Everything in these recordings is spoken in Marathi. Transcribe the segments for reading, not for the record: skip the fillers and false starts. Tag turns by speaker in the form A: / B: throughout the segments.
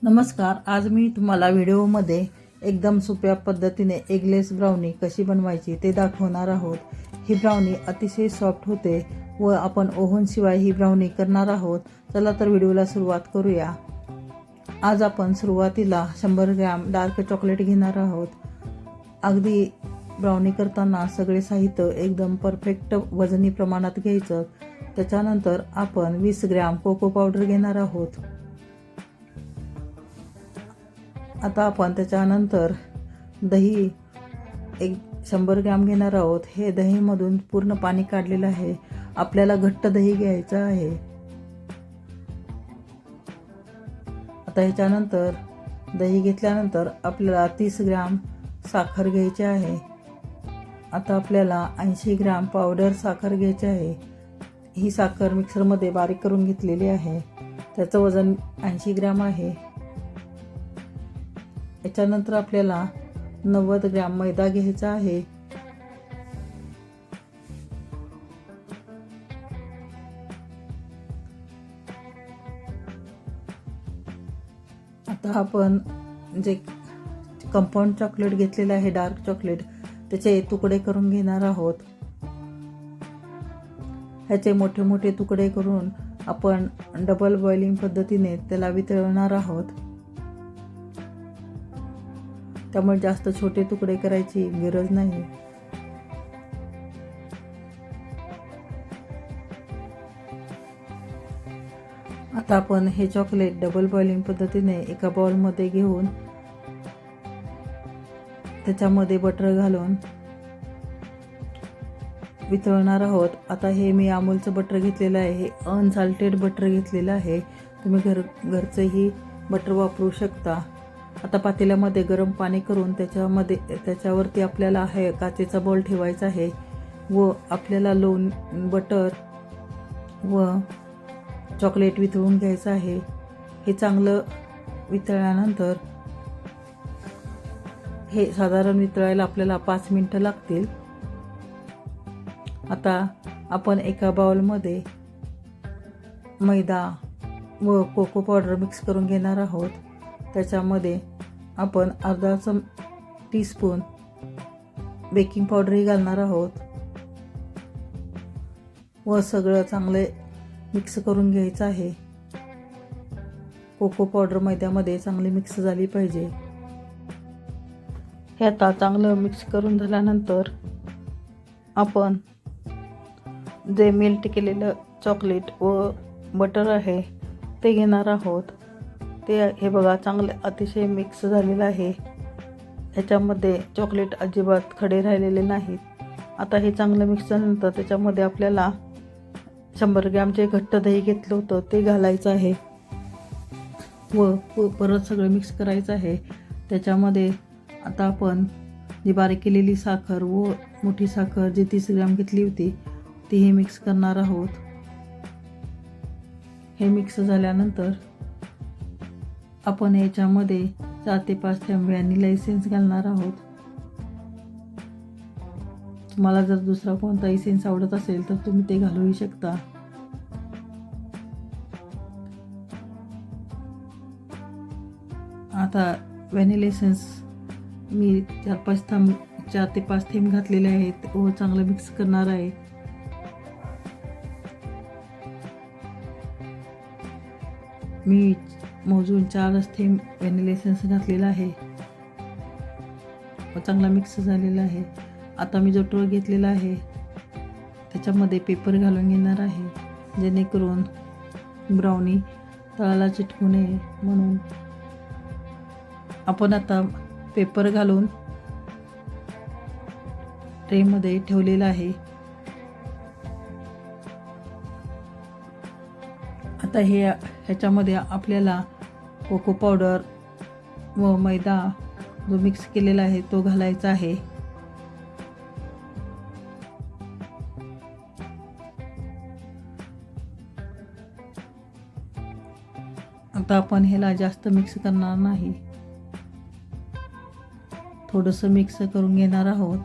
A: नमस्कार. आज मी तुम्हाला व्हिडिओमध्ये एकदम सोप्या पद्धतीने एगलेस ब्राउनी कशी बनवायची ते दाखवणार आहोत. ही ब्राउनी अतिशय सॉफ्ट होते व आपण ओव्हनशिवाय ही ब्राउनी करणार आहोत. चला तर व्हिडिओला सुरुवात करूया. आज आपण सुरुवातीला 100 ग्रॅम डार्क चॉकलेट घेणार आहोत. अगदी ब्राउनी करताना सगळे साहित्य एकदम परफेक्ट वजनी प्रमाणात घ्यायचं. त्याच्यानंतर आपण 20 ग्रॅम कोको पावडर घेणार आहोत. आता आपण त्याच्यानंतर दही 100 ग्रॅम घेणार आहोत. हे दहीमधून पूर्ण पाणी काढलेलं आहे. आपल्याला घट्ट दही घ्यायचं आहे. आता ह्याच्यानंतर दही घेतल्यानंतर आपल्याला 30 ग्रॅम साखर घ्यायची आहे. आता आपल्याला 80 ग्रॅम पावडर साखर घ्यायची आहे. ही साखर मिक्सरमध्ये बारीक करून घेतलेली आहे. त्याचं वजन 80 ग्रॅम आहे. याच्यानंतर आपल्याला 90 ग्रॅम मैदा घ्यायचा आहे. आता आपण जे कंपाऊंड चॉकलेट घेतलेलं आहे, डार्क चॉकलेट, त्याचे तुकडे करून घेणार आहोत. ह्याचे मोठे मोठे तुकडे करून आपण डबल बॉइलिंग पद्धतीने त्याला वितळवणार आहोत. त्यामुळे जास्त छोटे तुकडे करायची गरज नाही. आता आपण हे चॉकलेट डबल बॉइलिंग पद्धतीने एका बाउलमध्ये घेऊन त्याच्यामध्ये बटर घालून वितळणार आहोत. आता हे मी अमूलचं बटर घेतलेलं आहे. हे अनसाल्टेड बटर घेतलेलं आहे. तुम्ही घरचंही बटर वापरू शकता. आता पातेल्यामध्ये गरम पाणी करून त्याच्यावरती आपल्याला हे काचेचा बॉल ठेवायचा आहे व आपल्याला बटर व चॉकलेट वितळून घ्यायचं आहे. हे चांगलं वितळल्यानंतर हे साधारण वितळायला आपल्याला 5 मिनिटं लागतील. आता आपण एका बाउलमध्ये मैदा व कोको पावडर मिक्स करून घेणार आहोत. त्याच्यामध्ये आपण अर्धा टीस्पून बेकिंग पावडरही घालणार आहोत व सगळं चांगले मिक्स करून घ्यायचं आहे. कोको पावडर मैद्यामध्ये चांगली मिक्स झाली पाहिजे. हे आता चांगलं मिक्स करून झाल्यानंतर आपण जे मेल्ट केलेलं चॉकलेट व बटर आहे ते घेणार आहोत. हे बघा चांगले अतिशय मिक्स झालेलं आहे. ह्याच्यामध्ये चॉकलेट अजिबात खडे राहिलेले नाहीत. आता हे चांगलं मिक्स झाल्यानंतर त्याच्यामध्ये आपल्याला 100 ग्रॅम जे घट्ट दही घेतलं होतं ते घालायचं आहे व परत सगळं मिक्स करायचं आहे. त्याच्यामध्ये आता आपण जी बारीक केलेली साखर व मोठी साखर जी 30 ग्रॅम घेतली होती तीही मिक्स करणार आहोत. हे मिक्स झाल्यानंतर आपण याच्यामध्ये 4 ते 5 थेंब व्हॅनिला इसेन्स घालणार आहोत. तुम्हाला जर दुसरा कोणता इसेन्स आवडत असेल तर तुम्ही ते घालूही शकता. आता व्हॅनिला इसेन्स मी 4 ते 5 थेंब घातलेले आहेत व चांगलं मिक्स करणार आहे. मी मोजून 4 थेंब व्हॅनिला इसेन्स घातलेला आहे व चांगला मिक्स झालेला आहे. आता मी जो टोळ घेतलेला आहे त्याच्यामध्ये पेपर घालून घेणार आहे जेणेकरून ब्राउनी तळाला चिटकू नये म्हणून. आपण आता पेपर घालून ट्रेमध्ये ठेवलेला आहे. आता ह्याच्यामध्ये आपल्याला कोको पावडर व मैदा जो मिक्स केलेला आहे तो घालायचा आहे. आता आपण ह्याला जास्त मिक्स करणार नाही. थोडंसं मिक्स करून घेणार आहोत.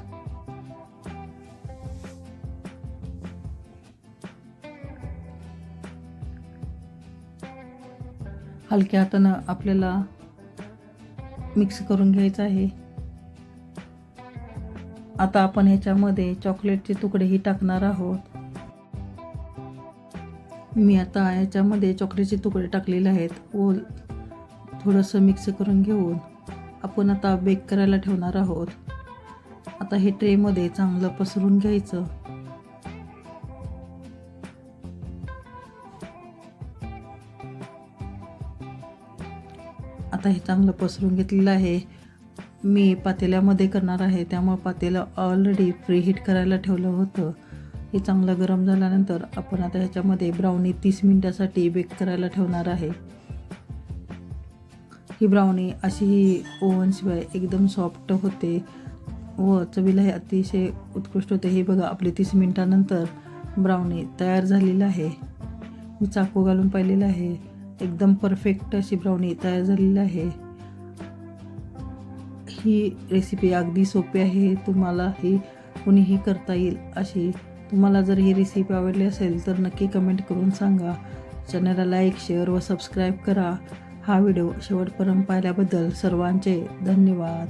A: हलक्या हातानं आपल्याला मिक्स करून घ्यायचं आहे. आता आपण ह्याच्यामध्ये चॉकलेटचे तुकडेही टाकणार आहोत. मी आता ह्याच्यामध्ये चॉकलेटचे तुकडे टाकलेले आहेत व थोडंसं मिक्स करून घेऊन आपण आता बेक करायला ठेवणार आहोत. आता हे ट्रेमध्ये चांगलं पसरून घ्यायचं. आता हे चांगलं पसरून घेतलेलं आहे. मी पातेल्यामध्ये करणार आहे, त्यामुळे पातेलं ऑलरेडी प्री हीट करायला ठेवलं होतं. हे चांगलं गरम झाल्यानंतर आपण आता ह्याच्यामध्ये ब्राउनी 30 मिनिटासाठी बेक करायला ठेवणार आहे. ही ब्राउनी अशी ओव्हनशिवाय एकदम सॉफ्ट होते व चवीला हे अतिशय उत्कृष्ट होते. हे बघा, आपली 30 मिनिटानंतर ब्राउनी तयार झालेलं आहे. मी चाकू घालून पाहिलेलं आहे. एकदम परफेक्ट अशी ब्राउनी तयार झालेली आहे. ही रेसिपी अगदी सोपी आहे. तुम्हाला ही कुणीही करता येईल अशी. तुम्हाला जर ही रेसिपी आवडली असेल तर नक्की कमेंट करून सांगा. चॅनलला लाईक, शेअर व सबस्क्राईब करा. हा व्हिडिओ शेवटपर्यंत पाहिल्याबद्दल सर्वांचे धन्यवाद.